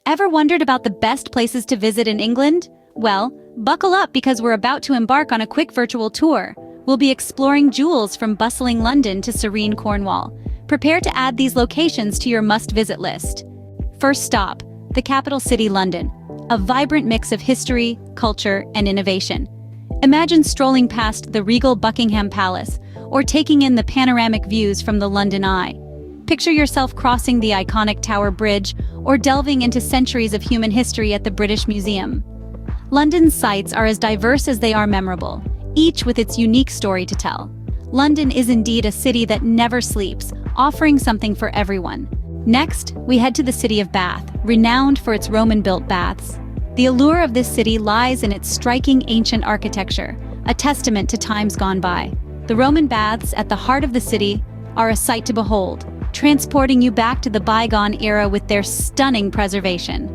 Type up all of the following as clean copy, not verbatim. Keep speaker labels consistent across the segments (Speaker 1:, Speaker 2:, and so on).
Speaker 1: Ever wondered about the best places to visit in England? Well, buckle up because we're about to embark on a quick virtual tour. We'll be exploring jewels from bustling London to serene Cornwall. Prepare to add these locations to your must-visit list. First stop, the capital city London, a vibrant mix of history, culture, and innovation. Imagine strolling past the regal Buckingham Palace or taking in the panoramic views from the London Eye. Picture yourself crossing the iconic Tower Bridge or delving into centuries of human history at the British Museum. London's sights are as diverse as they are memorable, each with its unique story to tell. London is indeed a city that never sleeps, offering something for everyone. Next, we head to the city of Bath, renowned for its Roman-built baths. The allure of this city lies in its striking ancient architecture, a testament to times gone by. The Roman baths at the heart of the city are a sight to behold, transporting you back to the bygone era with their stunning preservation.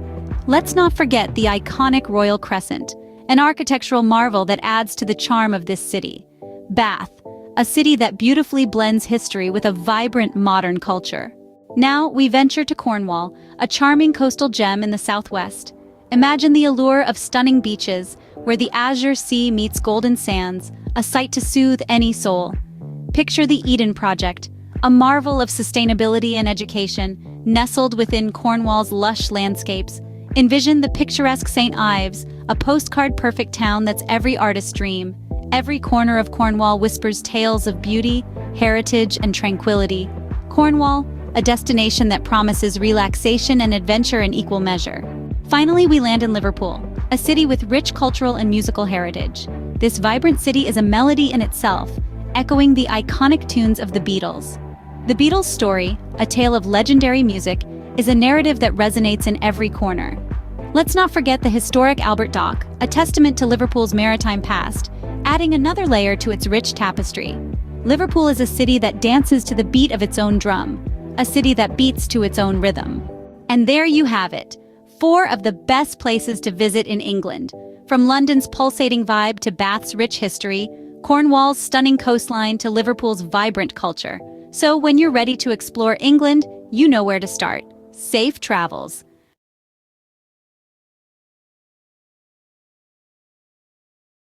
Speaker 1: Let's not forget the iconic Royal Crescent, an architectural marvel that adds to the charm of this city. Bath, a city that beautifully blends history with a vibrant modern culture. Now we venture to Cornwall, a charming coastal gem in the southwest. Imagine the allure of stunning beaches, where the azure sea meets golden sands, a sight to soothe any soul. Picture the Eden Project, a marvel of sustainability and education, nestled within Cornwall's lush landscapes. Envision the picturesque St. Ives, a postcard-perfect town that's every artist's dream. Every corner of Cornwall whispers tales of beauty, heritage, and tranquility. Cornwall, a destination that promises relaxation and adventure in equal measure. Finally, we land in Liverpool, a city with rich cultural and musical heritage. This vibrant city is a melody in itself, echoing the iconic tunes of the Beatles. The Beatles' story, a tale of legendary music, is a narrative that resonates in every corner. Let's not forget the historic Albert Dock, a testament to Liverpool's maritime past, adding another layer to its rich tapestry. Liverpool is a city that dances to the beat of its own drum, a city that beats to its own rhythm. And there you have it, 4 of the best places to visit in England. From London's pulsating vibe to Bath's rich history, Cornwall's stunning coastline to Liverpool's vibrant culture. So when you're ready to explore England, you know where to start. Safe travels!